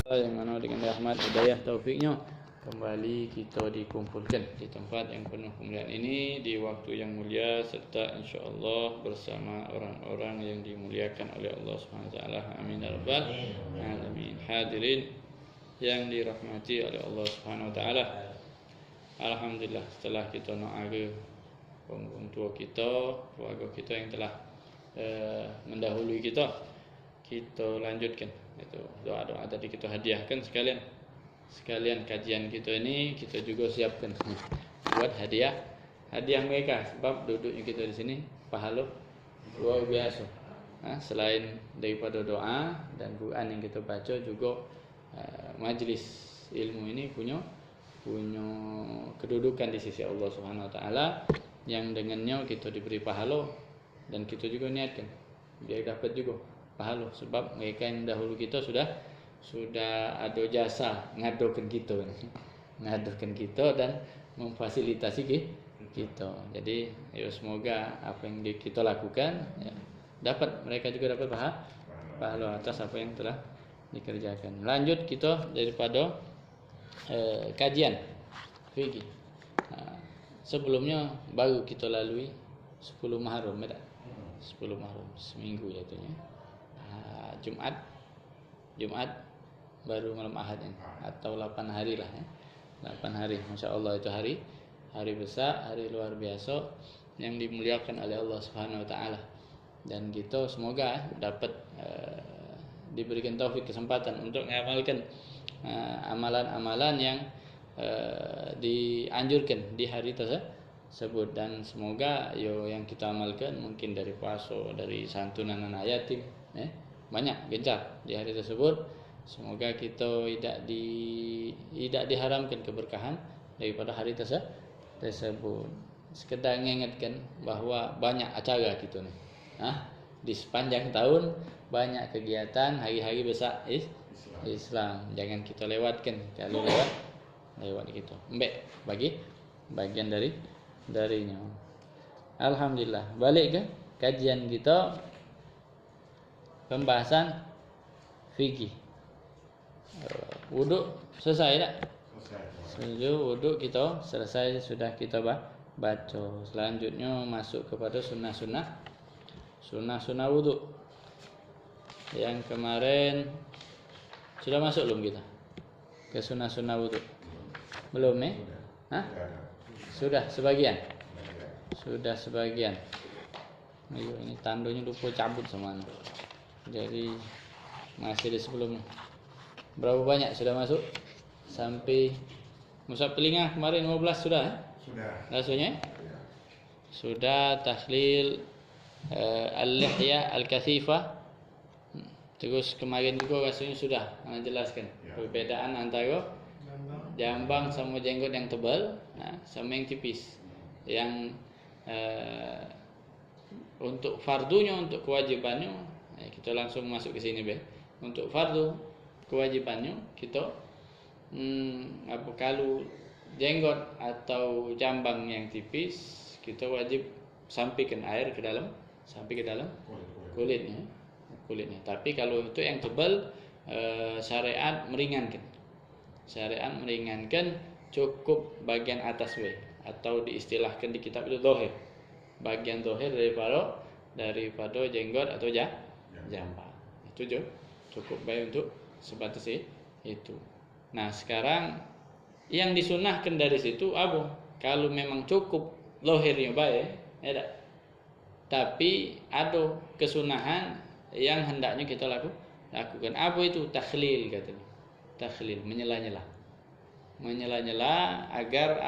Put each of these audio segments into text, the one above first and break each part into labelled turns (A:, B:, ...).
A: Yang mana dengan rahmat hidayah taufiknya kembali kita dikumpulkan di tempat yang penuh kemuliaan ini di waktu yang mulia serta insyaallah bersama orang-orang yang dimuliakan oleh Allah Subhanahu wa taala. Amin ya rabbal alamin. Hadirin yang dirahmati oleh Allah Subhanahu wa taala. Alhamdulillah setelah kita na'aga orang tua kita, keluarga kita yang telah mendahului kita lanjutkan itu doa-doa tadi kita hadiahkan sekalian kajian kita ini kita juga siapkan buat hadiah mereka sebab duduknya kita di sini pahala luar biasa. Selain daripada doa dan Quran yang kita baca juga majlis ilmu ini punya kedudukan di sisi Allah Subhanahu wa taala yang dengannya kita diberi pahala dan kita juga niatkan biar dapat juga pahala sebab mereka yang dahulu kita sudah ada jasa ngadokan kita dan memfasilitasi kita. Jadi ya semoga apa yang kita lakukan ya, dapat mereka juga dapat pahala atas apa yang telah dikerjakan. Lanjut kita daripada kajian fikih. Sebelumnya baru kita lalui 10 Muharram ya. 10 Muharram seminggu jatuhnya. Jumat baru malam Ahad ini atau 8 hari lah ya. 8 hari Masya Allah itu hari besar, hari luar biasa yang dimuliakan oleh Allah Subhanahu wa taala. Dan kita semoga dapat diberikan taufik kesempatan untuk mengamalkan amalan-amalan yang dianjurkan di hari tersebut dan semoga yang kita amalkan mungkin dari puasa, dari santunan anak yatim banyak gencar di hari tersebut. Semoga kita tidak diharamkan keberkahan daripada hari tersebut. Sekedar mengingatkan bahwa banyak acara kita nih. Di sepanjang tahun banyak kegiatan hari-hari besar Islam. Jangan kita lewatkan. Kalau lewat gitu. Bagi bagian darinya. Alhamdulillah. Balik ke kajian kita. Pembahasan fikih. Wuduk selesai tak? Selesai. Wuduk kita selesai sudah kita baca. Selanjutnya masuk kepada sunnah-sunnah wuduk. Yang kemarin sudah masuk belum kita ke sunnah-sunnah wuduk? Belum Sudah sebagian. Ayo ini tandonya lupa cabut semua. Jadi masih di sebelumnya. Berapa banyak sudah masuk? Sampai mushaf telinga kemarin 15 sudah? Sudah. Rasanya? Sudah tahlil al-lihyah al-kathifah. Terus kemarin juga rasanya sudah menjelaskan perbedaan antara jambang sama jenggot yang tebal, sama yang tipis. Yang untuk fardunya, untuk kewajibannya kita langsung masuk ke sini Untuk fardu kewajibannya kita kalau jenggot atau jambang yang tipis kita wajib sampaikan air ke dalam kulitnya. Tapi kalau itu yang tebal syariat meringankan cukup bagian atas atau diistilahkan di kitab itu dohir, bagian dohir daripada jenggot atau jambang itu cukup baik untuk sebatas itu. Nah sekarang yang disunahkan dari situ kalau memang cukup lohirnya baik tapi ada kesunahan yang hendaknya kita lakukan. Itu takhlil katanya. Takhlil menyela-nyela agar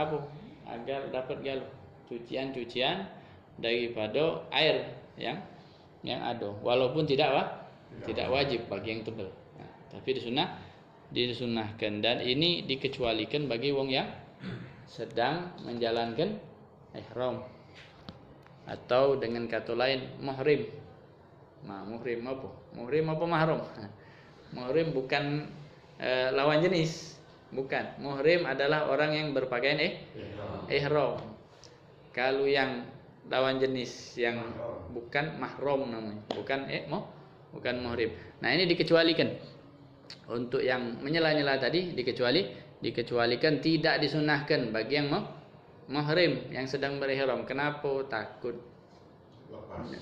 A: dapat galuh cucian daripada air yang ada walaupun tidak wajib bagi yang tebal. Tapi disunahkan dan ini dikecualikan bagi wong yang sedang menjalankan ihram atau dengan kata lain muhrim. Muhrim apa mahram? Muhrim bukan lawan jenis, bukan. Muhrim adalah orang yang berpakaian ihram. Kalau yang lawan jenis yang bukan mahram namanya, bukan muhrim. Nah ini dikecualikan Untuk yang menyela-nyela tadi dikecualikan, tidak disunahkan bagi yang muhrim yang sedang berihram. Kenapa? Takut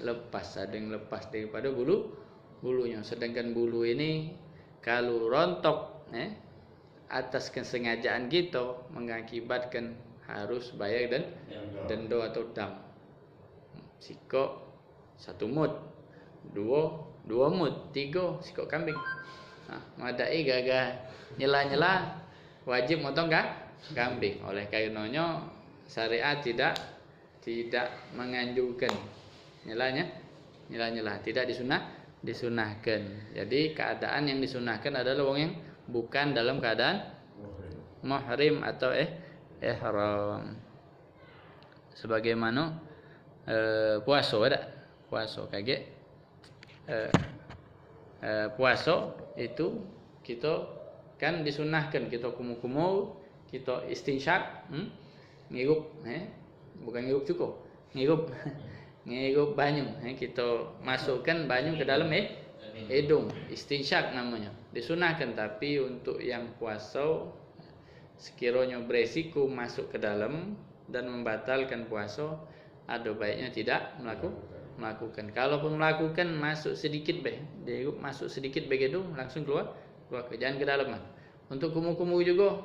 A: lepas, ada yang lepas daripada bulunya. Sedangkan bulu ini kalau rontok atas kesengajaan kita mengakibatkan harus bayar dan denda atau dam. Sikok 1 mut, 2 mut, 3 sikok kambing. Madai gagal nyela-nyela wajib motong kambing. Oleh karenanya syariat tidak menganjurkan nyela-nyela, tidak disunahkan. Jadi keadaan yang disunahkan adalah orang yang bukan dalam keadaan muhrim atau ihram. Sebagaimana puasa ada. Puasa kaget. Puasa itu kita kan disunahkan, kita kumur-kumur, kita istinsyak, ngirup, bukan ngirup cukup, ngirup banyu, kita masukkan banyu ke dalam hidung, istinsyak namanya, disunahkan. Tapi untuk yang puasa sekiranya beresiko masuk ke dalam dan membatalkan puasa, ada baiknya tidak melakukan. Kalaupun melakukan, masuk sedikit masuk sedikit begitu langsung keluar jangan ke dalam. Untuk kumur-kumur juga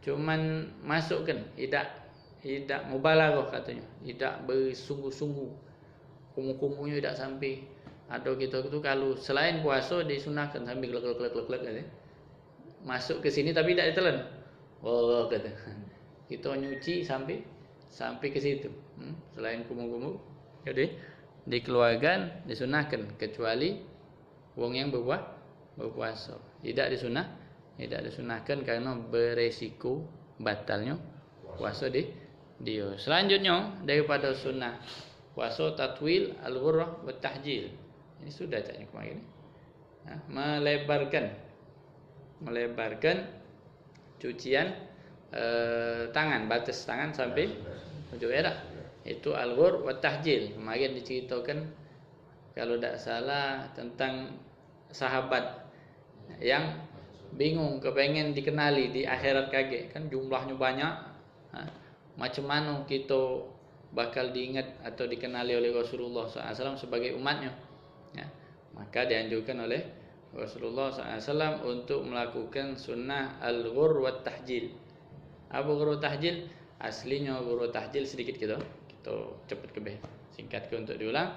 A: cuman masukkan, tidak mubalaghah katanya, tidak bersungguh-sungguh. Kumur-kumurnya tidak sampai. Ada kita itu kalau selain puasa disunahkan sambil klek masuk ke sini tapi tidak ditelan. Oh kata. Kita nyuci sampai ke situ. Selain kumur-kumur jadi dikeluarkan, disunahkan, kecuali wong yang berpuasa. Tidak disunahkan karena beresiko batalnya puasa dia. Selanjutnya daripada sunnah puasa tatwil al-ghurrah wa tahjil. Ini sudah caknya kemarin. Melebarkan cucian tangan, batas tangan sampai ujung erak. Itu al-ghur wa tahjil. Kemarin diceritakan kalau tidak salah tentang sahabat yang bingung kepengen dikenali di akhirat kaget, kan jumlahnya banyak. Macam mana kita bakal diingat atau dikenali oleh Rasulullah SAW sebagai umatnya? Maka dianjurkan oleh Rasulullah SAW untuk melakukan sunnah al-ghur wa tahjil. Apa ghur wa tahjil? Aslinya ghur wa tahjil sedikit kita cepat kebeh, singkat ke untuk diulang.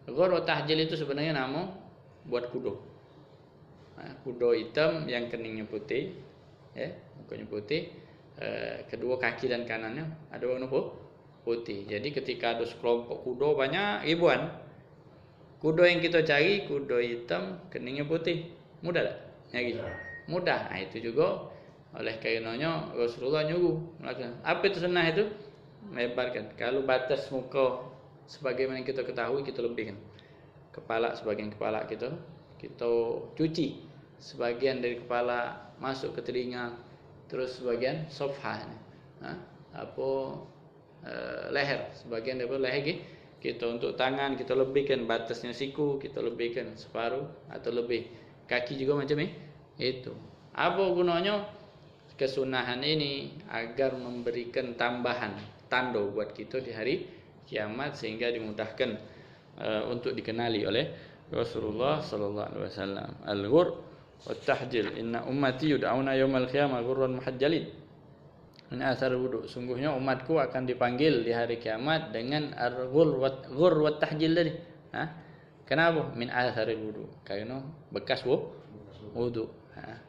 A: Ghur wa tahjil itu sebenarnya nama buat kudo. Kudo hitam yang keningnya putih, mukanya putih, kedua kaki dan kanannya ada warna putih. Jadi ketika ada sekelompok kudo banyak ribuan, kudo yang kita cari kudo hitam keningnya putih, mudah tak nyari? Mudah. Itu juga oleh karenanya Rasulullah nyuruh melakukan. Apa itu sunnah itu? Melebarkan. Kalau batas muka sebagaimana kita ketahui, kita lebihkan. Kepala, sebagian kepala kita cuci, sebagian dari kepala masuk ke telinga, terus sebagian sofha, leher, sebagian dari leher kita. Untuk tangan kita lebihkan, batasnya siku kita lebihkan separuh atau lebih. Kaki juga macam itu. Apa gunanya kesunahan ini? Agar memberikan tambahan tanda buat kita di hari kiamat, sehingga dimudahkan untuk dikenali oleh Rasulullah sallallahu alaihi wasallam. Al-ghur wa tahjil, inna ummati yud'auna yaumal qiyamah ghurran muhajjalin min athar wudu. Sungguhnya umatku akan dipanggil di hari kiamat dengan al-ghur wa tahjil tadi. Kenapa? Min athar wudu, karena bekas wudu.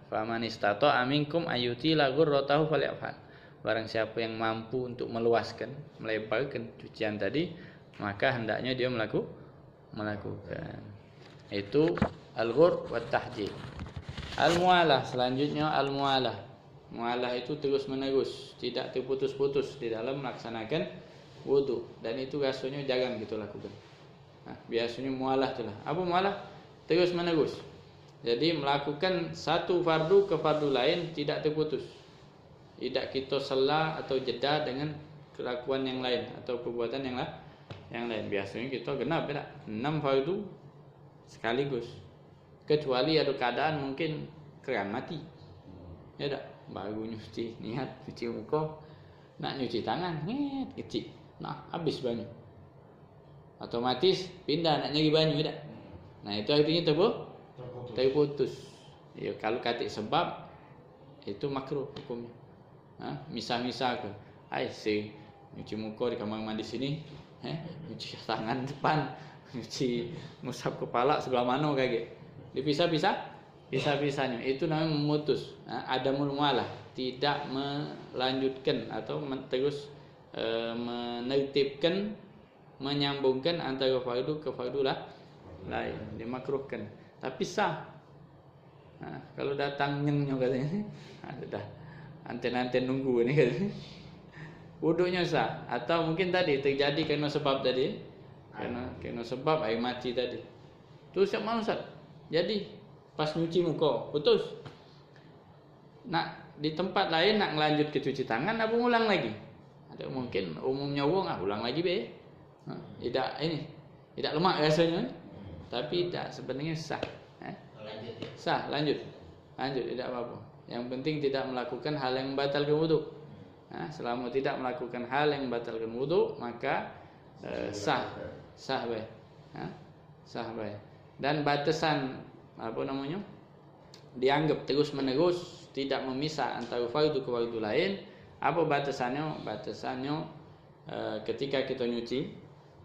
A: Faman istata'a minkum ayyutila ghurratahu falyafal. Barang siapa yang mampu untuk meluaskan, melebarkan cucian tadi, maka hendaknya dia melakukan. Itu al-ghur wa tahjil. Al-mualah, selanjutnya al-mualah. Mualah itu terus menerus, tidak terputus-putus di dalam melaksanakan wudu, dan itu rasanya jarang kita lakukan. Biasanya mualah itulah. Apa mualah? Terus menerus. Jadi melakukan satu fardu ke fardu lain tidak terputus. Tidak kita sela atau jeda dengan kelakuan yang lain atau perbuatan yang lain. Biasanya kita genap 6 fardu sekaligus. Kecuali ada keadaan mungkin keran mati. Ya tak? Baru nyuci, niat cuci muka, nak nyuci tangan, kecil. Nah, habis banyu. Otomatis pindah nak nyari banyu tak? Nah, itu artinya terputus. Ya, kalau katik sebab itu makruh hukumnya. Misal-misal ke, nyuci muka di kamar mandi sini, nyuci tangan depan, nyuci musab kepala sebelah mana kayak gitu. Dipisah-pisahnya. Itu namanya memutus. Adamul mualah, tidak melanjutkan atau terus menertibkan, menyambungkan antara fardu ke fardu lain. Dimakruhkan. Tapi sah. Kalau datang nyengnya katanya, sudah anten-anten nunggu ini katanya. Wudunya sah. Atau mungkin tadi terjadi karena sebab tadi, karena sebab air mati tadi. Terus yang mana Ustaz? Jadi pas nyuci muka putus. Nak di tempat lain nak lanjut ke cuci tangan, apa ulang lagi? Ada mungkin umumnya ulang lagi be. Tidak lemak rasanya, tapi tidak sebenarnya sah. Sah, lanjut, tidak apa-apa. Yang penting tidak melakukan hal yang membatalkan wudu. Selama tidak melakukan hal yang membatalkan wudu, maka sah baik. Sah baik. Dan batasan dianggap terus menerus tidak memisah antara fardu ke fardu lain. Apa batasannya? Batasannya ketika kita nyuci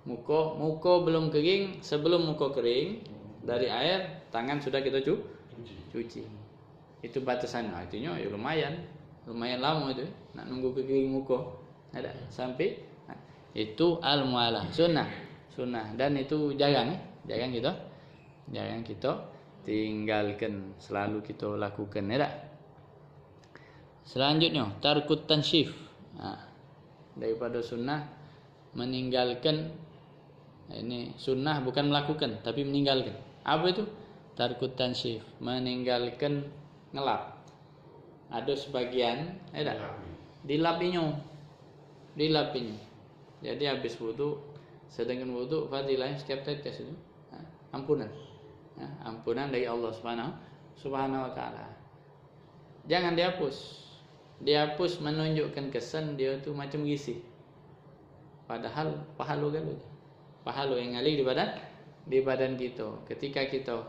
A: muka belum kering, sebelum muka kering dari air, tangan sudah kita cuci. Itu batasannya. Artinya ya lumayan lama itu nak nunggu kering muka. Ada sampai itu al-mualah sunnah dan itu jarang kita tinggalkan, selalu kita lakukan, ya tak? Selanjutnya tarkut tansyif. Daripada sunnah meninggalkan. Ini sunnah bukan melakukan tapi meninggalkan. Apa itu? Tarkut tansyif, meninggalkan ngelap. Ada sebagian, ya tak? Dilapinya. Jadi habis wudu, sedangkan wudu fadilahnya setiap tetes itu ampunan. Ampunan dari Allah Subhanahu wa taala. Jangan dihapus menunjukkan kesan dia tu macam risih. Padahal pahala yang ngalir di badan kita. Ketika kita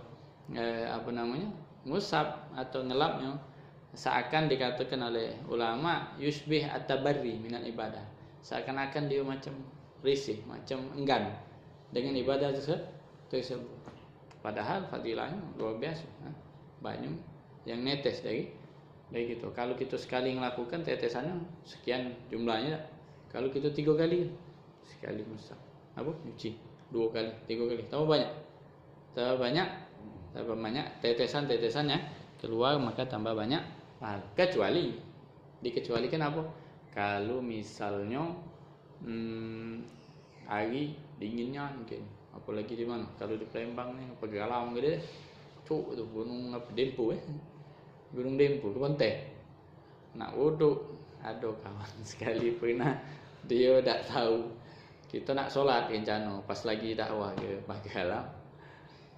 A: musab atau ngelapnya, seakan dikatakan oleh ulama yusbih at-tabarri minal ibadah. Seakan-akan dia macam risih, macam enggan dengan ibadah tersebut. Padahal fadilahnya luar biasa. Banyak yang netes dari gitu. Kalau kita sekali melakukan tetesannya sekian jumlahnya. Kalau kita 3 kali sekali musab, nyuci 2 kali, 3 kali, tambah banyak tetesannya keluar, maka tambah banyak pahala. Dikecualikan apa? Kalau misalnya hari dinginnya mungkin, apalagi di mana? Kalau di Palembang nih, Pegalang gede, itu gunung Dempo Gunung Dempo, itu pantai. Nak wudu, ada kawan sekali pernah dia tak tahu kita nak solat rencana pas lagi dakwah ke Pegalang,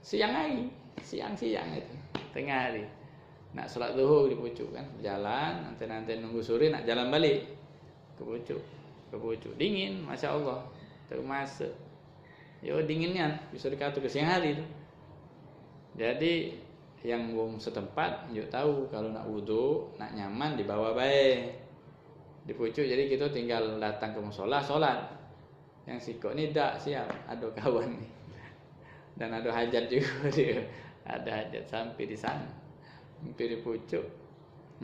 A: siang itu, tengah hari, nak solat zuhur di pucuk kan, jalan nanti nunggu sore nak jalan balik ke pucuk dingin, masya Allah, termasuk dinginnya bisa dikatakan ke siang hari itu. Jadi yang wong setempat yuk tahu kalau nak wudu, nak nyaman di bawah baik di pucuk. Jadi kita tinggal datang ke mushola solat. Yang sikok ni tak siap, ada kawan ni dan ada hajat juga dia, ada hajat sampai di sana, sampai di pucuk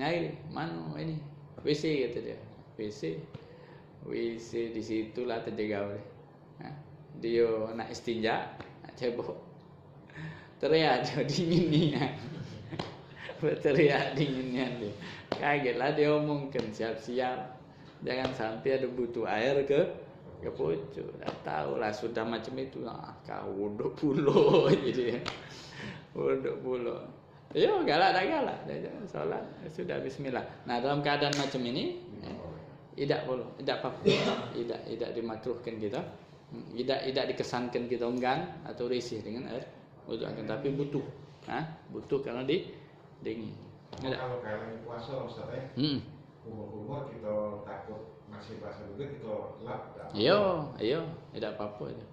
A: nyari mana ini WC kata dia, WC di situlah terjaga oleh. Dia nak istinja, nak cebok, teriak dia dinginnya, berteriak dinginnya dia. Kagetlah dia omongkan siap-siap, jangan sampai ada butuh air ke pucuk. Dah tahulah sudah macam itu, kau wuduk pulo jadi wuduk pulo. Yo galak solat sudah bismillah. Nah dalam keadaan macam ini tidak dimakruhkan kita, tidak dikesankan kita enggan atau risih dengan air wudu, tapi butuh karena dingin. Ada.
B: Kalau kalian puasa Ustaz ya, umur kita takut masih puasa juga kita lap.
A: Iya, tidak apa-apa itu.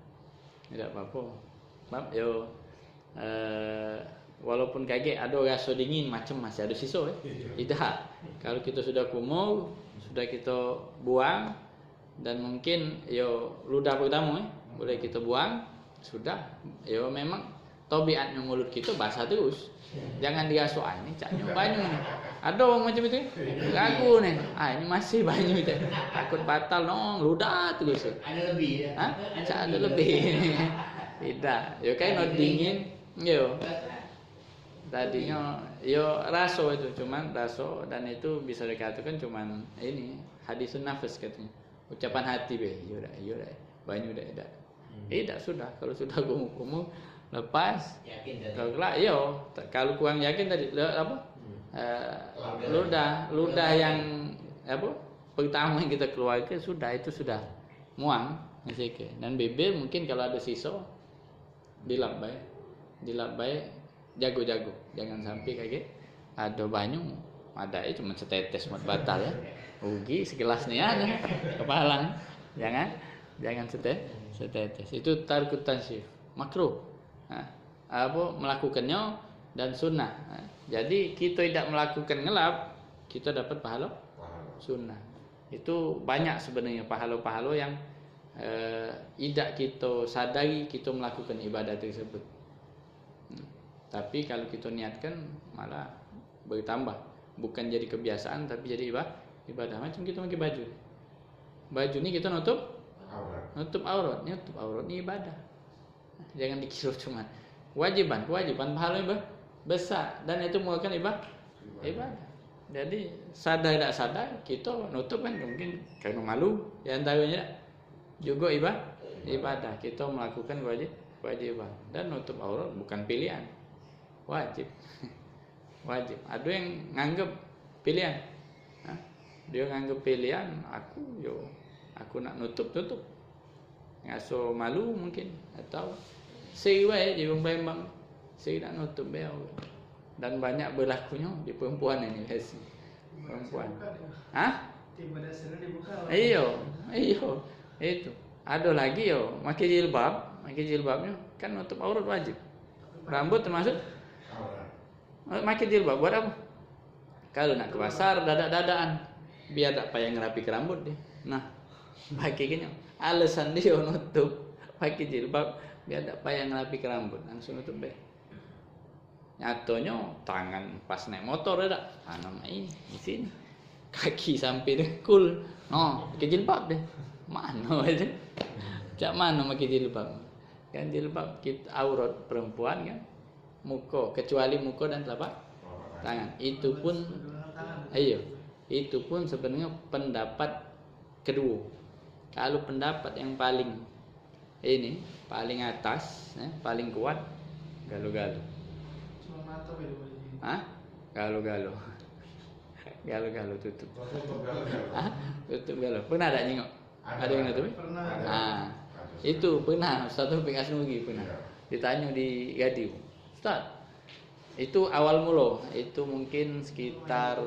A: Tidak apa-apa. Maaf, walaupun kaget ada rasa dingin macam masih ada sisa Tidak. Kalau kita sudah kumur, sudah kita buang dan mungkin ludah pertama boleh kita buang, sudah. Memang tabiatnya mulut kita basah terus. Jangan dirasuk ini caknya banyu nih. Ada orang macam itu ragu nih. Ini masih banyu itu. Takut batal ludah terus.
C: Ada lebih ya.
A: Ada lebih. Tidak. Kayak dingin. Tadinya raso itu cuman raso dan itu bisa dikatakan cuman ini hadisun nafas katanya. Ucapan hati iya banyu dah. Tidak sudah. Kalau sudah kumuh lepas
C: Yakin
A: kalau kurang yakin tadi ludah yang pertama yang kita keluarkan itu sudah muang dan bibir mungkin kalau ada sisa dilap baik jago jangan sampai kayak ada banyu ada cuma setetes mat batal ya rugi segelasnya ada kepalang jangan setetes itu tarku tansif makruh melakukannya dan sunnah. Jadi kita tidak melakukan ngelap, kita dapat pahala sunnah. Itu banyak sebenarnya pahala-pahala yang tidak kita sadari kita melakukan ibadah tersebut. Tapi kalau kita niatkan malah bertambah, bukan jadi kebiasaan tapi jadi ibadah. Macam kita pakai baju ini kita nutup aurat ini ibadah. Jangan dikira cuma kewajiban pahalanya besar dan itu merupakan ibadah. Jadi sadar tidak sadar kita nutup kan mungkin karena malu di antaranya juga ibadah. Kita melakukan kewajiban dan nutup aurat bukan pilihan, wajib. Ada yang nganggap pilihan. Dia nganggap pilihan aku nak nutup. Ngaso malu mungkin atau siwai di bembang nak nutup bel dan banyak berlakunya di perempuan ini perempuan
D: tiba dasarnya dibuka
A: iyo itu ada lagi pakai jilbabnya kan nutup aurat wajib rambut termasuk pakai jilbab buat apa kalau nak ke pasar dadak-dadakan biar tak payah ngerapi ke rambut deh pakai gini alasan dia nutup pakai jilbab biar tak payah ngerapi ke rambut langsung nutup nyatonya tangan pas naik motor dah tangan ini di sini kaki sampai dengkul pakai jilbab deh mana aja cak mana pakai jilbab kan jilbab kita aurat perempuan kan muka kecuali muka dan telapak tangan itu pun sebenarnya pendapat kedua. Kalau pendapat yang paling atas, paling kuat galu-galu.
D: cuma mata
A: Galu-galu. Galu-galu tutup. Tutup galu. Pernah ada nyengok? Ada yang nutup?
D: pernah
A: Itu pernah satu Pikas Nugi pernah. Ditanya di Gadiu. Ustaz, itu awal mula, itu mungkin sekitar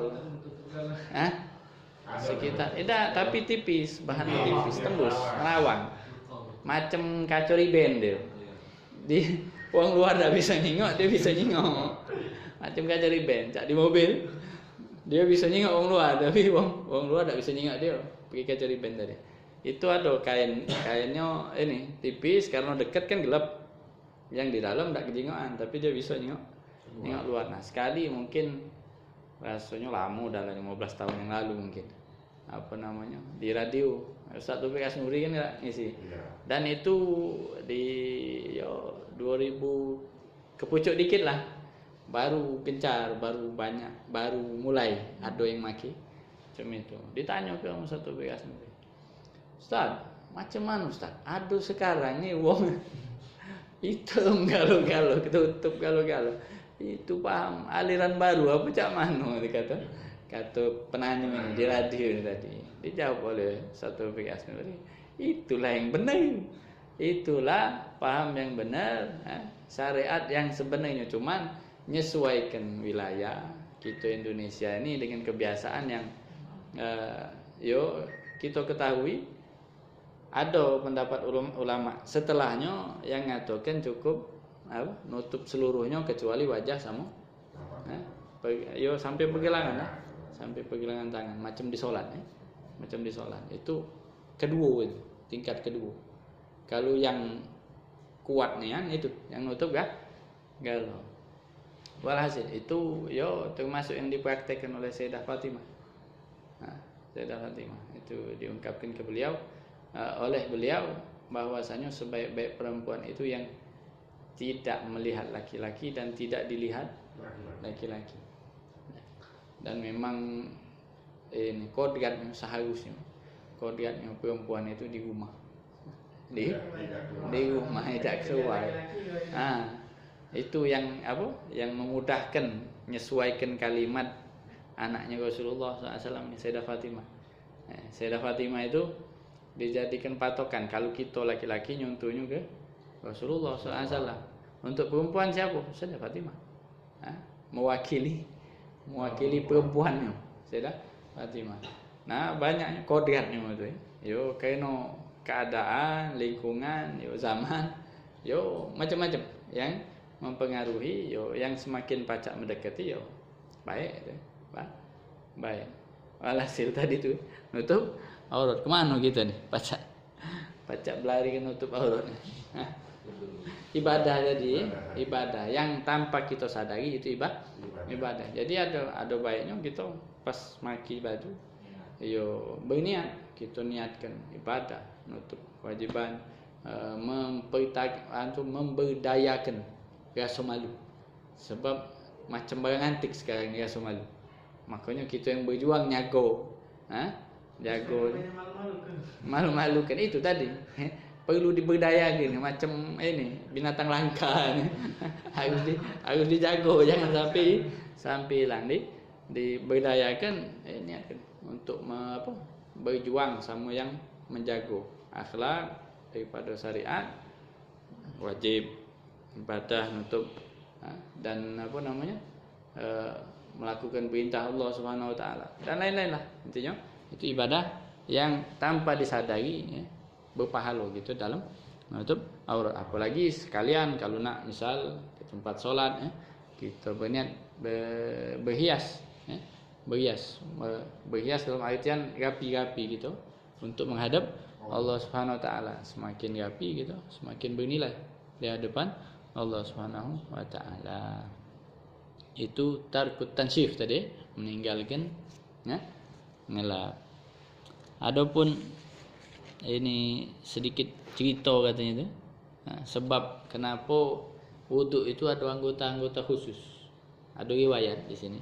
A: tapi tipis, bahan tipis, tembus, merawang. Macam kaca riben dia. Di orang luar tak bisa nyingok, dia bisa nyingok. Macam kaca riben, cak di mobil. Dia bisa nyingok orang luar, tapi orang luar tak bisa nyingok dia. Pakai kaca riben tadi. Itu ada kainnya ini tipis karena dekat kan gelap. Yang di dalam tak kejingokan, tapi dia bisa nyingok luar. Nah, sekali mungkin rasanya lama dalam 15 tahun yang lalu mungkin di radio Ustaz Taufik Asnuri kan ngisi dan itu di 2000 kepucuk dikit lah baru gencar baru banyak baru mulai ada yang maki macam itu ditanya ke Ustaz Taufik Asnuri Ustaz macam mana Ustaz ada sekarang ni wong hitam galau-galau ketutup galau-galau itu paham aliran baru apa cak mano kata penanya ini di radio ini tadi dijawab oleh satu Taufik Asnuri itulah yang benar itulah paham yang benar syariat yang sebenarnya cuman menyesuaikan wilayah kita Indonesia ini dengan kebiasaan yang kita ketahui ada pendapat ulama setelahnya yang ngatakan cukup nutup seluruhnya kecuali wajah sama sampai pergelangan sampai pergelangan tangan macam di sholat macam di sholat itu kedua itu tingkat kedua. Kalau yang kuat nih kan itu yang nutup galau. Walhasil itu termasuk yang dipraktekkan oleh Sayyidah Fatimah. Sayyidah Fatimah itu diungkapkan ke beliau oleh beliau bahwasanya sebaik-baik perempuan itu yang tidak melihat laki-laki dan tidak dilihat laki-laki. Dan memang ini kodratnya seharusnya kodratnya perempuan itu di rumah. Di rumah tidak keluar. Itu yang yang memudahkan menyesuaikan kalimat anaknya Rasulullah SAW, Sayyidah Fatimah. Sayyidah Fatimah itu dijadikan patokan kalau kita laki-laki nyuntuhnya ke Rasulullah SAW. Untuk perempuan siapa? Sayyidah Fatimah. Mewakili perempuannya Sayyidah Fatimah. Nah banyaknya kodratnya itu. Karena keadaan, lingkungan, zaman, macam-macam yang mempengaruhi, yang semakin pacak mendekati, baik, baik. Walhasil tadi tu nutup aurat. Kemana kita nih? Pacak berlari ke nutup aurat. Ibadah jadi ibadah yang tanpa kita sadari itu ibadah. Jadi ada baiknya kita pas maki baju, berniat kita niatkan ibadah. Nutup kewajiban memberdayakan rasa malu, sebab macam barang antik sekarang ni rasa malu. Makanya kita yang berjuang jago malu-malukan itu tadi perlu diberdayakan macam ini binatang langka harus dijago, jangan sampai hilang. Diberdayakan niatkan untuk berjuang sama yang menjaga akhlak daripada syariat, wajib ibadah nutup dan melakukan perintah Allah Subhanahu wa taala dan lain-lain lah. Intinya itu ibadah yang tanpa disadari berpahala gitu dalam menutup aurat. Apalagi sekalian kalau nak misal ke tempat solat kita berniat berhias dalam artian rapi-rapi gitu untuk menghadap Allah Subhanahu wa taala. Semakin rapi gitu semakin bernilai di hadapan Allah Subhanahu wa taala. Itu tarkut tansyif tadi, meninggalkan ngelap. Adapun ini sedikit cerita katanya itu. Sebab kenapa wudu itu ada anggota-anggota khusus. Ada riwayat di sini.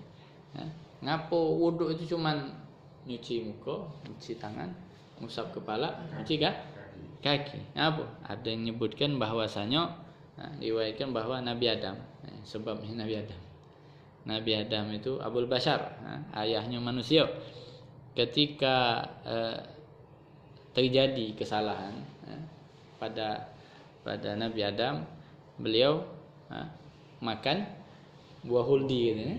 A: Ngapa wudu itu cuman nyuci muka, nyuci tangan, ngusap kepala, nyuci kaki. Apa? Ada yang menyebutkan bahwasanya diriwayatkan bahwa Nabi Adam, sebabnya Nabi Adam itu Abul Bashar, ayahnya manusia. Ketika terjadi kesalahan pada Nabi Adam, beliau makan buah huldi gitu,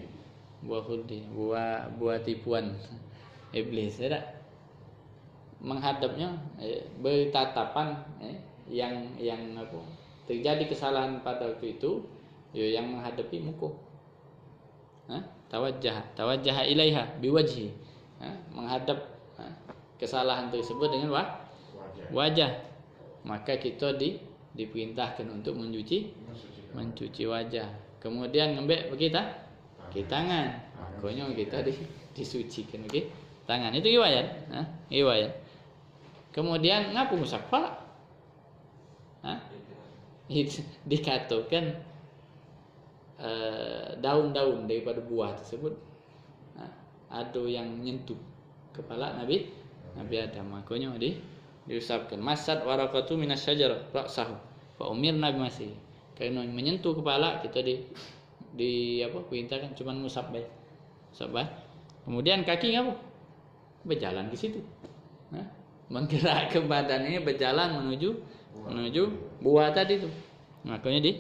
A: buah tipuan iblis, tidak menghadapnya bertatapan yang terjadi kesalahan pada waktu itu, yang menghadapi muka. Tawajjah ilaiha biwajhi, menghadap kesalahan tersebut dengan wajah. Maka kita diperintahkan untuk mencuci wajah. Kemudian ngambil ke tangan. Makanya kita disucikan tangan. Itu riwayat. Kemudian ngapa ngusap kepala? Dikatakan daun-daun daripada buah tersebut ada yang menyentuh kepala Nabi Adam. Makanya diusapkan masad warakatu minasyajar ra'sahu fa umirna bimasi. Karena menyentuh kepala kita perintahkan cuma ngusap baik. Kemudian kaki apa? Berjalan ke situ. Menggerakkan badan ini berjalan menuju buah tadi itu. Makanya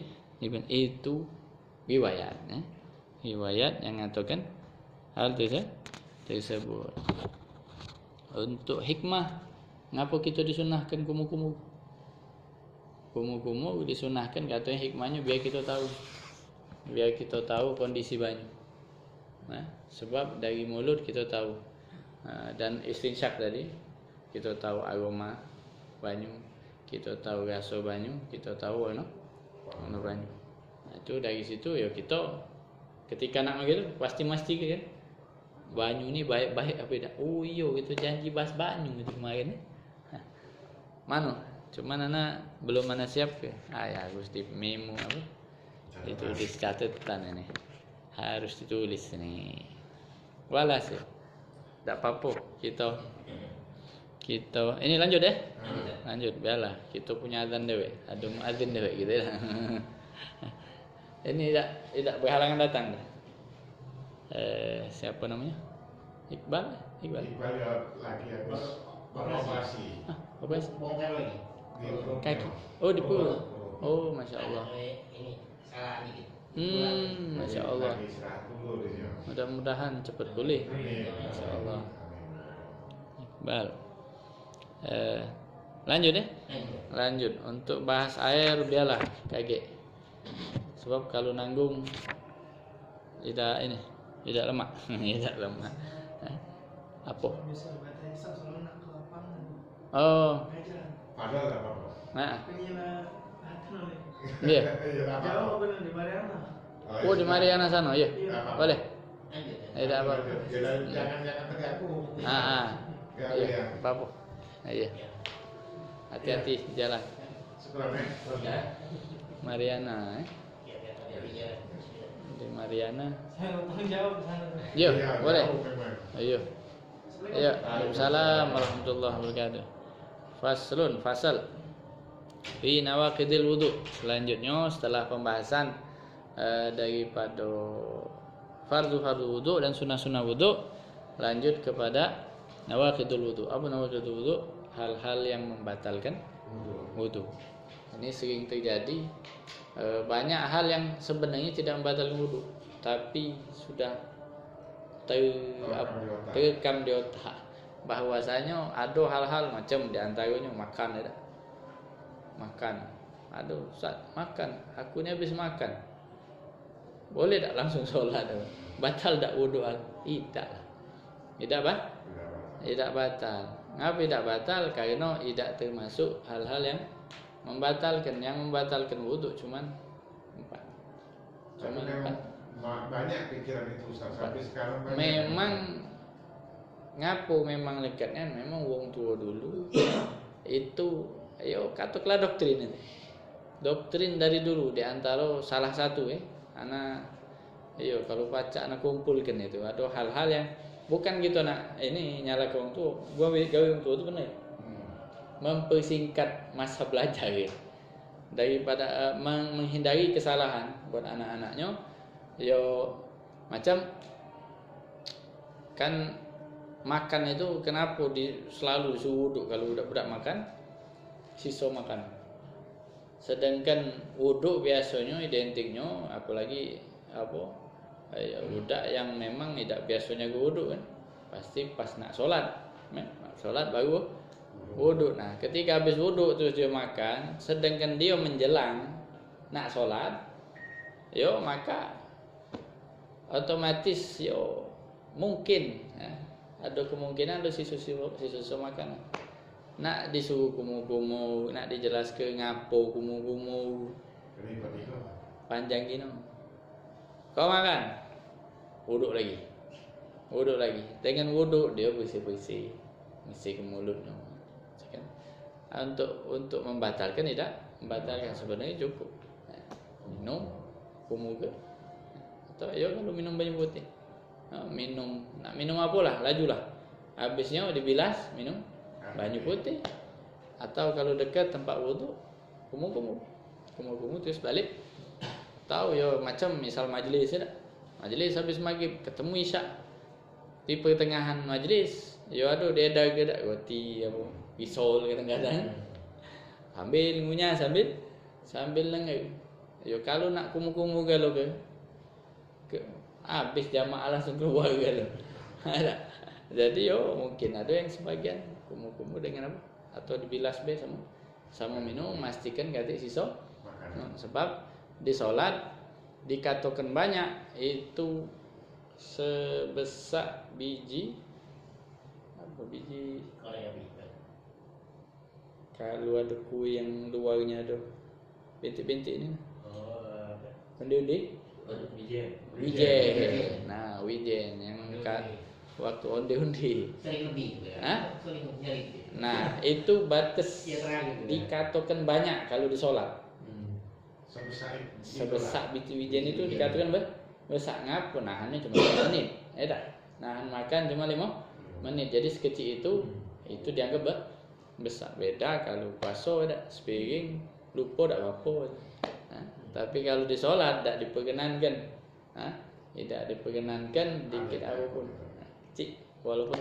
A: itu riwayat yang mengatakan hal tersebut. Untuk hikmah, ngapa kita disunahkan kumu-kumu? Kumu-kumu disunahkan katanya hikmahnya biar kita tahu kondisi banyu. Nah, sebab dari mulut kita tahu, dan istinsyak tadi kita tahu aroma banyu, kita tahu rasa banyu, kita tahu warna banyu. Nah, itu dari situ ya kita ketika nak gitu pasti kan banyu ni baik-baik apa tidak. Oh iya kita janji bahas banyu gitu kemarin. Mana? Cuma anak belum mana siap ke. Ya harus di memo apa? Ditulis catatan ini. Harus ditulis ini. Walas ya. Tak apa-apa kita ini lanjut ya. Lanjut biarlah kita punya azan dewe. Ada muazin dewe gitu ya. Ini tidak berhalangan datang. Siapa namanya? Iqbal
B: ya lagi habis operasi.
A: Operasi?
C: Bongkar lagi.
A: Kaki. Oh di pulau. Oh masya Allah.
C: Ini salah dikit.
A: Masya Allah.
B: Lagi istirahat dulu dia.
A: Mudah-mudahan cepat pulih.
B: Amin.
A: Masya Allah. Iqbal. Lanjut ya. Lanjut untuk bahas air biarlah kaget. Sebab kalau nanggung tidak lemak. Tidak lemak. Apa?
D: Bisa baca hisab soalnya nak ke lapangan.
A: Oh.
D: Ngajar.
B: Padahal enggak apa-apa.
A: Nah,
D: Penggila hati nih.
A: iya.
B: Iya, enggak apa-apa.
D: Jauh bener di Mariana.
A: Oh di Mariana sana, iya. Boleh. Tidak apa.
B: Jangan terganggu.
A: Iya. Apa? Iya. Hati-hati jalan.
B: Sekolahnya.
A: Mariana, Di Mariana.
D: Saya mau tanggung jawab ke sana.
A: Iya,
B: Iya,
A: boleh.
B: jauh memang.
A: Ayo. Iya, Waalaikumsalam warahmatullahi wabarakatuh. Fasal fi nawaqidil wudu. Selanjutnya setelah pembahasan daripada fardu wudu dan sunnah wudu, lanjut kepada nawaqidul wudu. Apa nawaqidul wudu? Hal-hal yang membatalkan wudu. Ini sering terjadi, banyak hal yang sebenarnya tidak membatalkan wudu, tapi sudah terekam di otak bahwasanya ada hal-hal macam diantaranya makan ya. Makan. Aduh, Ustaz, makan. Aku ni habis makan. Boleh tak langsung solat? Batal tak wudu? Tidak. Tidak apa? Tidak batal. Ngapa tidak batal? Karena tidak termasuk hal-hal yang membatalkan. Yang membatalkan wudu cuman 4. Cuman 4.
B: Banyak pikiran itu Ustaz. Sampai sekarang banyak.
A: Memang ngapo memang lekatnya memang wong tua dulu itu katakanlah doktrin ini. Doktrin dari dulu di antara salah satu anak kalau baca anak kumpulkan itu ada hal-hal yang bukan gitu nak ini nyala ke wong tua. Gua gawe wong tua itu benar. Mempersingkat masa belajar daripada menghindari kesalahan buat anak-anaknya. Macam kan makan itu kenapa selalu disuruh wuduk kalau budak-budak makan sisa makan. Sedangkan wuduk biasanya identiknya apalagi budak yang memang tidak biasanya wuduk kan pasti pas nak solat, solat baru wuduk. Nah ketika habis wuduk terus dia makan, sedangkan dia menjelang nak solat, maka otomatis mungkin ada kemungkinan ada sisa makanan. Nak disuruh kumu-kumu, nak dijelaskan ngapo kumu-kumu. Panjang gini. Kau makan, wuduk lagi. Dengan wuduk dia bersih-bersih, mesti ke mulutnya. Untuk membatalkan tidak, membatalkan sebenarnya cukup. Minum kumu ke. Atau kalau minum banyak putih. Nak minum apalah, lajulah. Habisnya dibilas minum banyu putih. Atau kalau dekat tempat wudu, kumu terus balik. Tahu macam misal majlis majlis habis maghrib ketemu isyak di pertengahan majlis, ada dia ada roti pisau kadang-kadang. Ambil ngunyah sambil lengah. Kalau nak kumu-kumu kalau ke habis jamaah langsung keluar gitu. Ada. Jadi mungkin ada yang sebagian kumuh-kumuh dengan apa? Atau dibilas be sama minum, pastikan ganti sisa. Sebab di sholat dikatakan banyak itu sebesar biji apa biji kalau ada kue yang luarnya ada bintik-bintik ini undi-undi wijen. Nah wijen yang waktu undi-undi
C: sering lebih ya.
A: Hah?
C: Sering lebih.
A: Nah itu batas
C: Ya, terang gitu ya.
A: dikatakan banyak kalau di sholat
B: sebesar
A: biji wijen itu dikatakan besar ngapa nahannya cuma 5 menit nahan makan cuma 5 menit jadi sekecil itu dianggap besar. Beda kalau puasa ada sepiring lupa tak apa. Tapi kalau di sholat tidak diperkenankan, tidak diperkenankan dikit apapun, kecil walaupun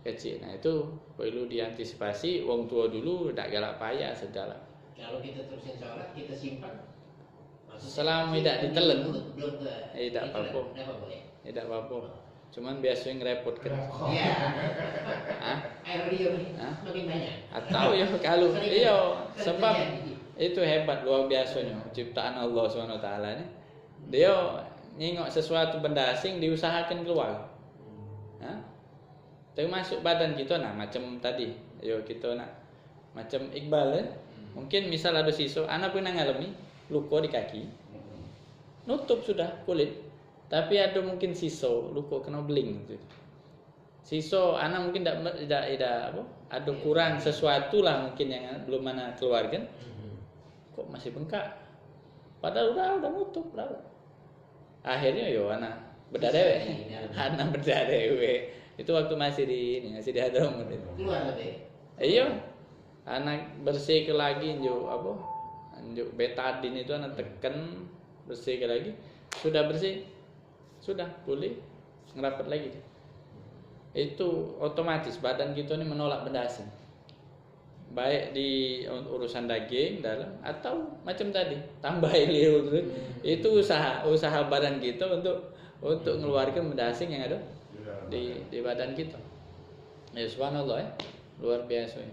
A: kecil. Nah itu perlu diantisipasi. Wong tua dulu tidak galak payah segala.
C: Kalau kita terusin sholat kita simpan.
A: Selama tidak ditelan,
C: belum ke.
A: tidak apa-apa. Tidak apa-apa. Cuman biasanya ngerepotkan.
C: Iya. Air radio nih makin banyak.
A: Atau kalau sebab
C: terjadi.
A: itu hebat luar biasanya ciptaan Allah SWT ini. Dia nyingok sesuatu benda asing diusahakan keluar. Termasuk badan kita macam tadi. Kita nak macam Iqbal mungkin misal ada siswa anak pernah ngalami luka di kaki. Nutup sudah kulit. Tapi ada mungkin siswa luka kena beling gitu. Siswa anak mungkin tidak apa? Ada kurang sesuatu lah mungkin yang belum mana keluarkan. Kok masih bengkak? Padahal udah nutup lah. Akhirnya anak berdarah. Anak berdarah. Itu waktu masih di Hadramut itu.
C: Keluar deh.
A: Iya. Anak bersih lagi njuk betadin itu anak tekan bersih lagi. Sudah bersih. Sudah pulih ngerapat lagi. Itu otomatis badan kita ini menolak benda asing. Baik di urusan daging dalam atau macam tadi tambah liur itu usaha badan kita untuk mengeluarkan benda asing yang ada di badan kita. Ya subhanallah luar biasa.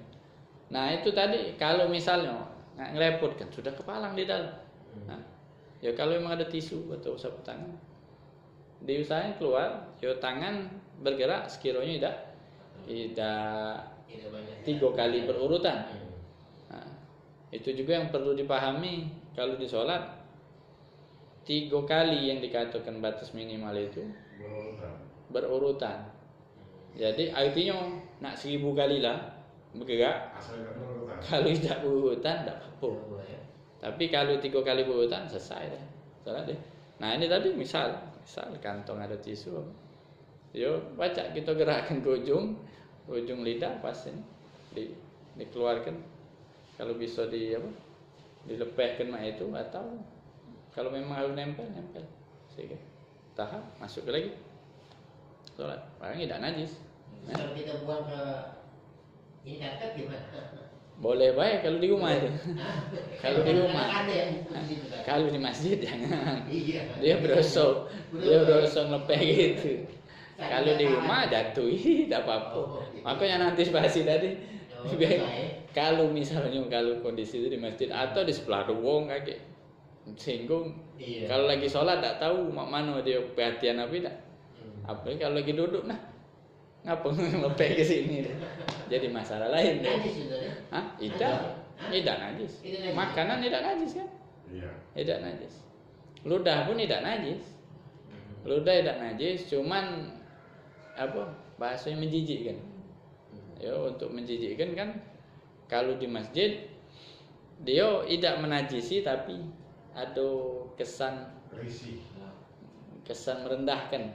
A: Nah itu tadi kalau misalnya ngerepotkan sudah kepalang di dalam. Nah, ya kalau memang ada tisu atau sapu tangan diusahakan keluar, tangan bergerak sekiranya tidak 3 kali berurutan. Nah, itu juga yang perlu dipahami kalau di sholat 3 kali yang dikatakan batas minimal itu berurutan. Jadi artinya nak 1000 kali lah bergerak. Kalau tidak berurutan tidak apa-apa. Tapi kalau 3 kali berurutan selesai deh sholat deh. Nah ini tadi misal kantong ada tisu, baca kita gerakkan ke ujung lidah pas ini dikeluarkan. Kalau bisa dilepehkan itu atau kalau memang harus nempel sehingga tahap masuk lagi sholat. Barang tidak najis.
C: Kalau kita buang ke ini karpet gimana?
A: Boleh baik kalau di rumah itu. Kalau di rumah.
C: Ada yang di situ kan?
A: Kalau di masjid jangan.
C: Iya.
A: Dia berosok lepeh gitu. Kalau di rumah jatuh, tidak apa-apa. Makanya antisipasi tadi. Kalau misalnya kondisi itu di masjid atau di sebelah ruang kaki singgung.
C: Iya.
A: Kalau lagi sholat tak tahu mana dia perhatian apa tidak. Apalagi kalau lagi duduk ngapa lepeh ke sini deh. Jadi masalah lain deh.
C: Najis itu deh.
A: Tidak najis. Makanan tidak najis kan?
B: Iya.
A: Tidak najis. Ludah pun tidak najis. Ludah tidak najis, cuman bahasanya menjijikkan. Ya, untuk menjijikkan kan kalau di masjid dia tidak menajisi tapi ada kesan
B: Risih.
A: kesan merendahkan.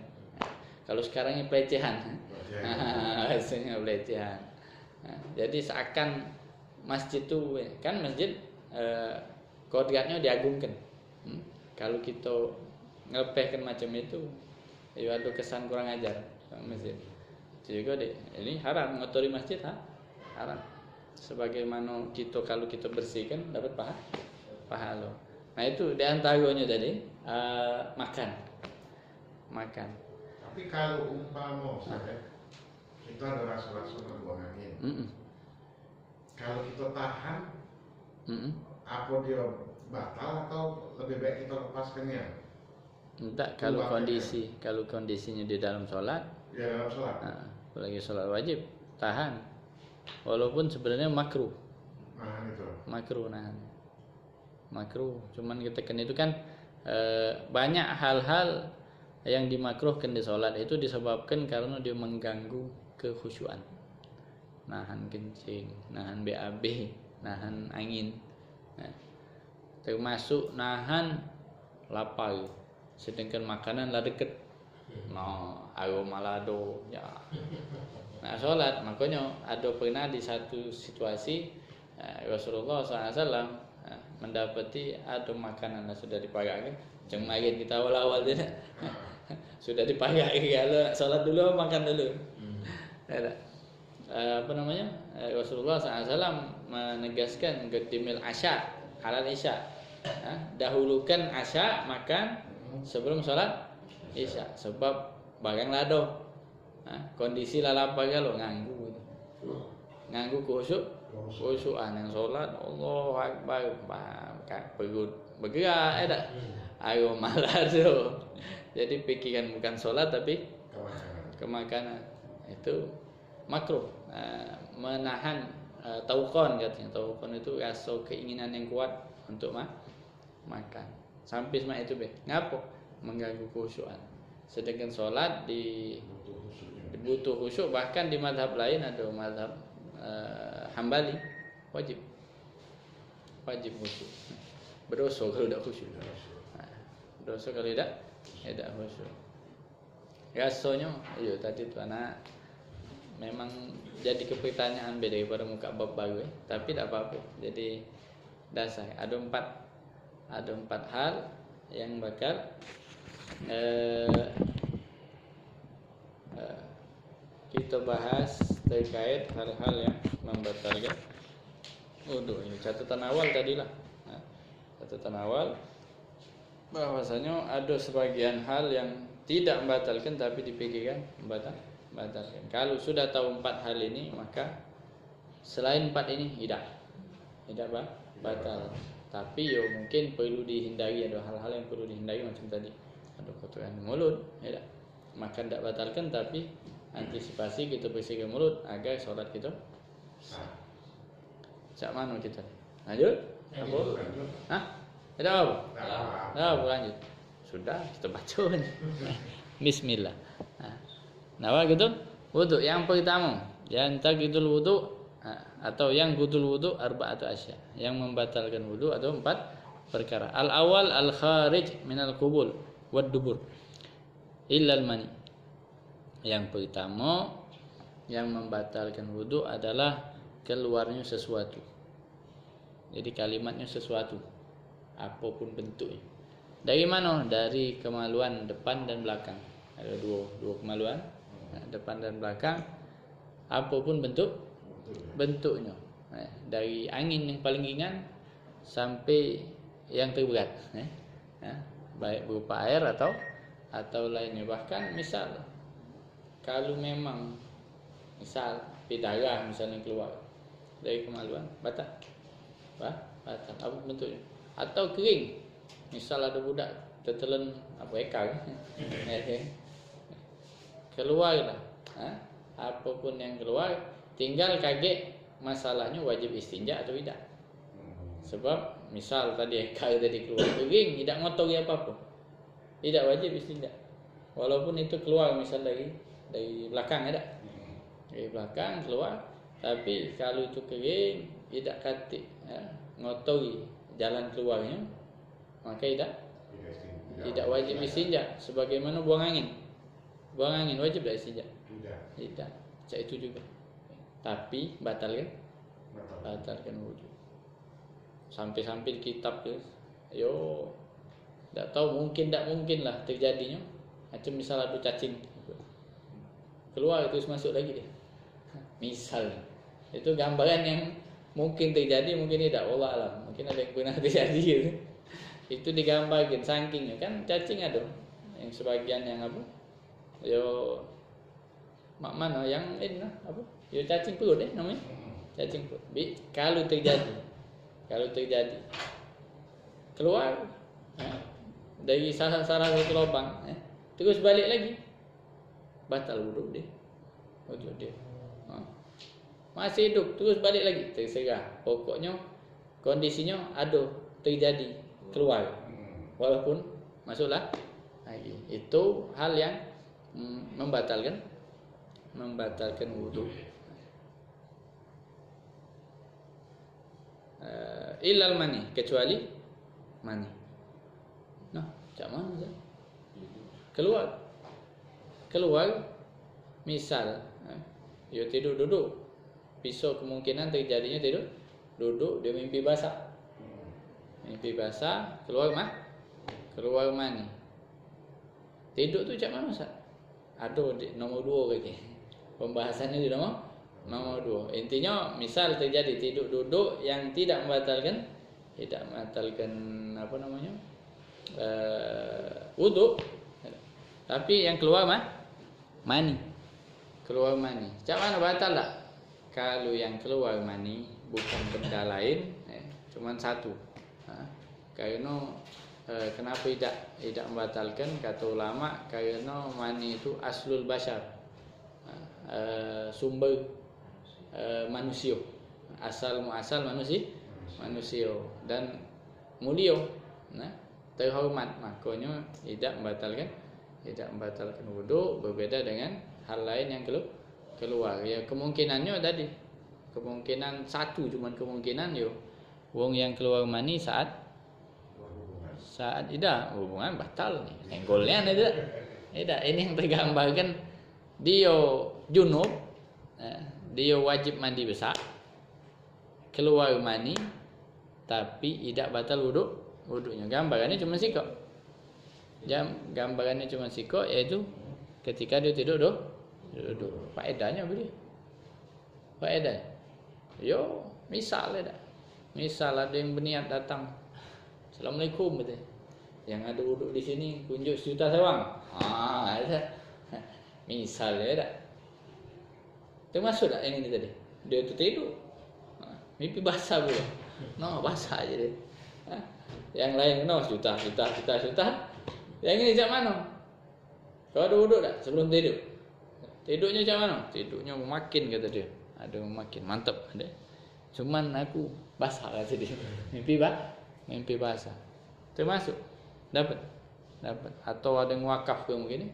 A: Kalau sekarang ini pelecehan. Bahasanya pelecehan. Nah, jadi seakan masjid itu kan masjid kodratnya diagungkan. Kalau kita ngelepehkan macam itu, ya ada kesan kurang ajar sama masjid. Itu juga ini haram ngotori masjid haram. Sebagaimana kalau kita bersihkan dapat pahala. Nah itu diantaranya tadi makan. makan.
B: Tapi kalau umpama kita ada rasa buang angin. Kalau kita tahan, apa dia batal atau lebih baik kita lepaskannya?
A: Enggak, kalau kondisinya di dalam sholat,
B: Ya dalam sholat.
A: apalagi sholat wajib, tahan. Walaupun sebenarnya makruh.
B: Nahan itu.
A: Makruh. Cuman kita kan itu kan banyak hal-hal yang dimakruhkan di sholat itu disebabkan karena dia mengganggu kekhusyuan. Nahan kencing, nahan BAB, nahan angin. Termasuk nahan lapar. Sedangkan makanan lah deket. Aroma lado ya. Nah sholat, makanya ada pernah di satu situasi Rasulullah SAW mendapati ada makanan yang sudah dipagakkan. Cemarin kita awal-awal tidak sudah dipagakkan, kalau sholat dulu makan dulu. Rasulullah SAW menegaskan qadimil asya halal isya, dahulukan asya makan sebelum sholat isya, sebab barang lado kondisi lapar kalau nganggu khusyuan yang sholat Allahu Akbar perut bergerak aroma lado, jadi pikiran bukan sholat tapi kemakanan. Itu makruh. Menahan taukon katanya. Taukon itu rasa keinginan yang kuat untuk makan. Sampai semua itu ngapo? Mengganggu khusyuan. Sedangkan sholat dibutuh khusyuk, bahkan di mazhab lain ada mazhab Hambali wajib khusyuk. Berdosa kalau tidak khusyuk. Dosa kalau tidak khusyuk. Rasanya, tadi tu anak memang jadi kepertanyaan beda daripada muka bab baru, tapi tak apa-apa. Jadi dasar ada empat hal yang bakal kita bahas terkait hal-hal yang membatalkan wudu. Ini catatan awal tadilah. Catatan awal bahwasanya ada sebagian hal yang tidak membatalkan tapi dipikirkan membatalkan. Kalau sudah tahu 4 hal ini, maka selain 4 ini tidak batal. Tapi mungkin perlu dihindari, ada hal-hal yang perlu dihindari macam tadi. Ada kotoran mulut, maka tidak batalkan, tapi antisipasi kita bersihkan mulut agar sholat kita sah. Cak mana kita? Lanjut? Apa? Ada apa? Lanjut. Sudah, kita baca ni. Bismillah. Nawa gitu, wudu yang pertama, yang taqidul wudu atau yang qudul wudu arba'atu asya, yang membatalkan wudu atau 4 perkara. Al awal al kharij minal qubul wad dubur illa al mani. Yang pertama yang membatalkan wudu adalah keluarnya sesuatu. Jadi kalimatnya sesuatu, apapun bentuknya. Dari mana? Dari kemaluan depan dan belakang. Ada dua kemaluan, depan dan belakang, apapun bentuknya, dari angin yang paling ringan sampai yang terberat, baik berupa air atau lainnya. Bahkan misal kalau memang darah misalnya keluar dari kemaluan, batal apa bentuknya, atau kering, misal ada budak tertelan ekar keluarlah, apapun yang keluar, tinggal kaget masalahnya wajib istinja atau tidak. Sebab misal tadi ekar tadi keluar kering, tidak ngotori apa-apa, tidak wajib istinja. Walaupun itu keluar misal dari belakang, dari belakang keluar, tapi kalau itu kering tidak katik ngotori jalan keluarnya, maka tidak wajib istinja. Sebagaimana buang angin wajib tak istinja? Tidak. Cak itu juga. Tapi batalkan wudu. Sampai di kitab tu, tak tahu mungkin lah terjadinya. Macam misal ada cacing keluar terus masuk lagi dia. Misal itu gambaran yang mungkin terjadi, mungkin tidak. Allah alam. Mungkin ada yang pernah terjadi gitu. Itu digambarkan saking kan cacing ada yang sebagian yang apa? Yo mak mana yang ini lah, apa? Yo cacing perut namanya. Cacing perut. Kalau terjadi keluar dari salah satu lubang, terus balik lagi, batal wuduk dia. Masih hidup terus balik lagi, terserah. Pokoknya kondisinya ada terjadi keluar, walaupun masuklah lagi. Itu hal yang membatalkan wuduk. Ilal mani, kecuali mani. Nah, macam mana sah? Keluar misal dia tidur duduk, pisau kemungkinan terjadinya tidur duduk, dia mimpi basah, keluar mani. Tidur tu macam mana sah? Ada di nomor 2 lagi. Pembahasannya di nomor 2. Intinya misal terjadi tidur duduk yang tidak membatalkan apa namanya? Wuduk, tapi yang keluar mani. Macam mana batal tak? Kalau yang keluar mani bukan benda lain, cuma satu. Karena kenapa tidak membatalkan? Kata ulama, karena mani itu aslul bashar, sumber manusia, asal manusia dan mulia, terhormat, makanya tidak membatalkan wudhu. Berbeda dengan hal lain yang keluar. Ya kemungkinannya tadi, kemungkinan satu, cuman kemungkinan wong yang keluar mani saat tidak hubungan batal nih. Senggolnya tidak. Ini yang tergambarkan dia junub, dia wajib mandi besar, keluar mani tapi tidak batal wuduknya. Gambarannya cuma sikok. Yaitu ketika dia tidur duduk. Faedahnya apa dia? Misal ada yang berniat datang, Assalamualaikum betul. Yang ada wuduk di sini kunjuk 1 juta sewang. Ada. Misalnya tak. Termasuk tak yang ini tadi? Dia tu tidur. Mimpi basah pula. Basah aja dia. Yang lain juta. Yang ini macam mana? Kau ada wuduk tak sebelum tidur? Tidurnya macam mana? Tidurnya memakin kata dia. Ada memakin, mantap ada. Cuman aku basah kata dia. Mimpi basah. Termasuk dapat. Atau ada yang wakaf ke mungkin?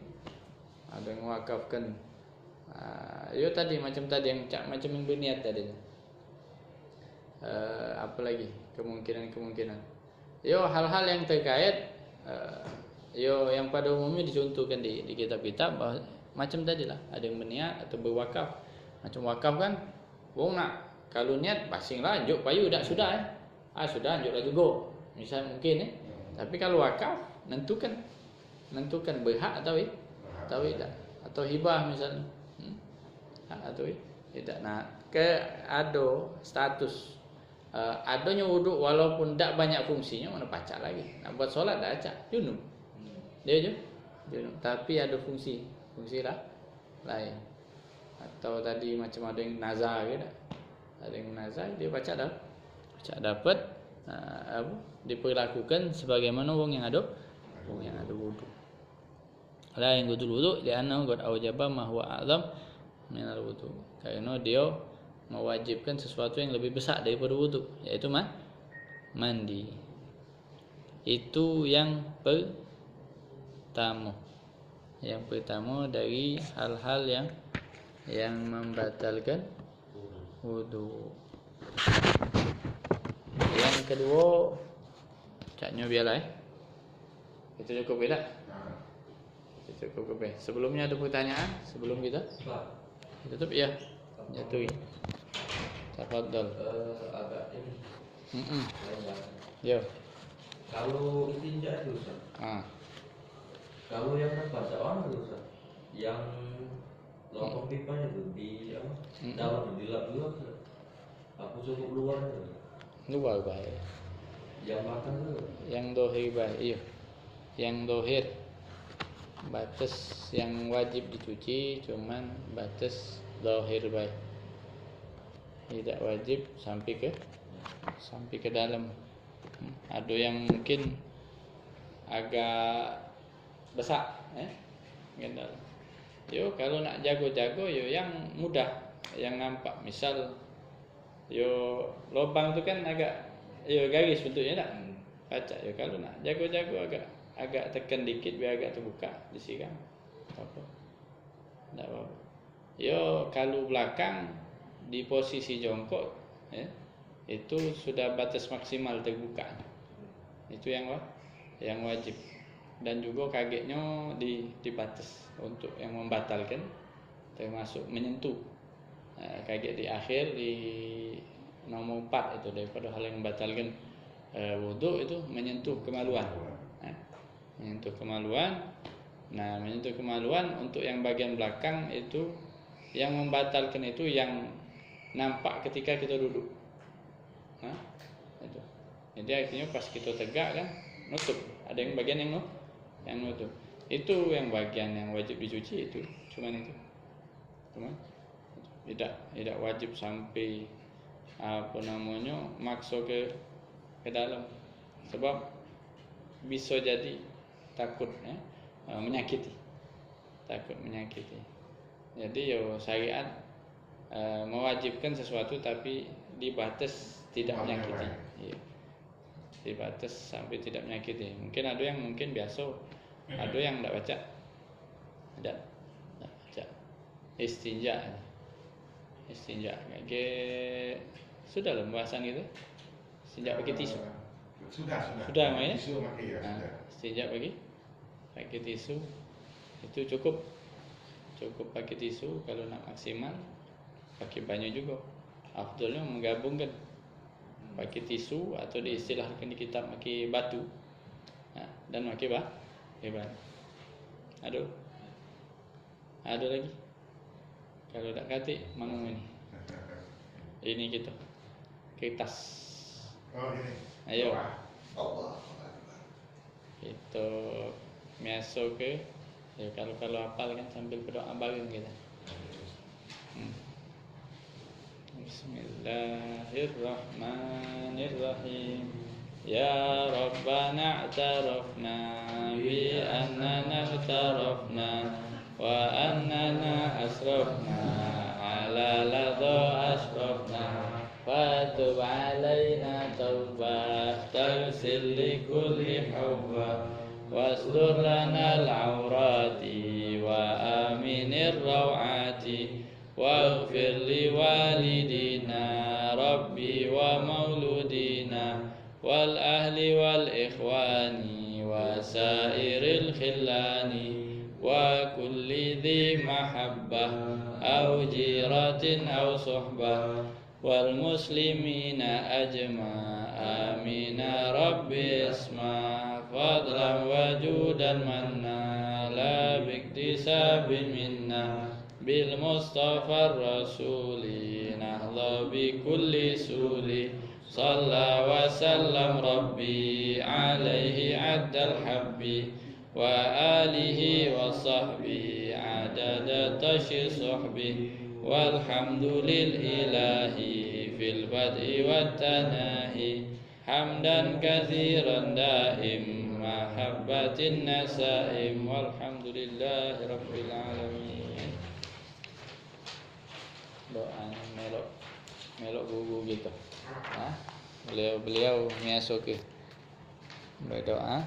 A: Ada yang wakafkan. Tadi macam tadi yang macam yang berniat tadi. Apa lagi kemungkinan? Hal-hal yang terkait yang pada umumnya dicontohkan di kitab-kitab macam tadi lah. Ada yang berniat atau berwakaf. Macam wakaf kan, wong nak kalau niat basing lah, anjuk payu dah sudah sudah anjuk lah juga. Misal mungkin Tapi kalau wakaf nentukan berhak atau tidak, atau hibah misalnya. Atau tidak. Nah, ada status adanya wuduk walaupun tak banyak fungsinya, mana pacak lagi. Nak buat solat tak acak, junub. Dia junub, tapi ada fungsi lah lain. Atau tadi macam ada yang nazar ke tak? Ada yang nazar, dia pacak dapat diperlakukan sebagaimana wong yang ada wuduk. La yang wuduk li'annahu qad awjaba ma huwa a'zam minal wuduk. Karena dia mewajibkan sesuatu yang lebih besar daripada wuduk, yaitu mandi. Itu yang pertama. Yang pertama dari hal-hal yang membatalkan wuduk. Yang kedua, caknya biarlah itu cukup beda. Itu cukup beda. Sebelumnya ada pertanyaan sebelum kita tutup ya. Jatuhi. Tafadhal.
C: Agak ini.
A: Yo.
C: Kalau istinja itu Ustaz. Kalau yang baca orang itu Ustaz, yang lotong pipanya itu di dalam di lap juga. Aku cukup luar aja.
A: Luar bahaya.
C: Yang makan tuh.
A: Yang dohir bahaya. Iya. Yang dohir. batas yang wajib dicuci cuman batas zahir baik. Tidak wajib sampai ke dalam. Ada yang mungkin agak besar, ke dalam. Yo kalau nak jago-jago yo yang mudah, yang nampak. Misal yo lubang tu kan agak yo garis bentuknya tak? Baca yo kalau nak jago-jago agak tekan dikit biar agak terbuka di sini kan. Apa? Tak apa. Yo kalau belakang di posisi jongkok itu sudah batas maksimal terbuka. Itu yang wajib. Dan juga kagetnya di batas untuk yang membatalkan termasuk menyentuh. Kaget di akhir di nomor 4 itu daripada hal yang membatalkan wudhu itu menyentuh kemaluan. Menyentuh kemaluan. Nah, menyentuh kemaluan untuk yang bagian belakang itu yang membatalkan itu yang nampak ketika kita duduk. Itu. Jadi artinya pas kita tegak kan nutup. Ada yang bagian yang nutup. Itu yang bagian yang wajib dicuci itu. Cuman tidak wajib sampai makso ke dalam. Sebab bisa jadi takut menyakiti. Takut menyakiti. Jadi syariat mewajibkan sesuatu tapi dibatas tidak menyakiti. Iya. Dibatas sampai tidak menyakiti. Mungkin ada yang biasa, ada yang tidak baca. Tidak baca. Istinja. Sudah lah pembahasan itu. Istinja pakai tisu. Sudah makanya.
B: Tisu pakai ya, sudah.
A: Istinja pakai tisu. Itu cukup pakai tisu. Kalau nak maksimal pakai banyu juga. Afdalnya menggabungkan pakai tisu atau diistilahkan di kitab pakai batu. Dan pakai banyu. Ada lagi. Kalau tak kati mana ini? Ini kita kertas.
B: Oh ini.
A: Ayo.
B: Allah.
A: Itu meso ke. Ya kalau hafal kan sambil berdoa bareng kita. Bismillahirrahmanirrahim. Ya Rabbana a'tarafna bi annana i'tarafna wa annana asrafna ala ladha asrafna fatub alaina tawbah taghsil li kulli hubba wasdur lana al-awrati wa aminir rawati waghfir li walidina rabbi wa mauludina wal ahli wal ikhwani wa sairil khillani wa kulli dhi mahabbah aw jiratin aw suhbah wal muslimina ajma amina rabbi isma fadlan wa judan manna la biktisabin minna bil mustafa rasuli nahla bi kulli suli salla wa sallam rabbi alaihi addal habbi wa alihi wa sahbihi adada tashi sahbihi walhamdulil ilahi fil bad'i wat tanahi hamdan katsiran daim mahabbatin nasaim walhamdulillahi rabbil alamin. Doa melok guru gitu. Beliau biasa ke berdoa.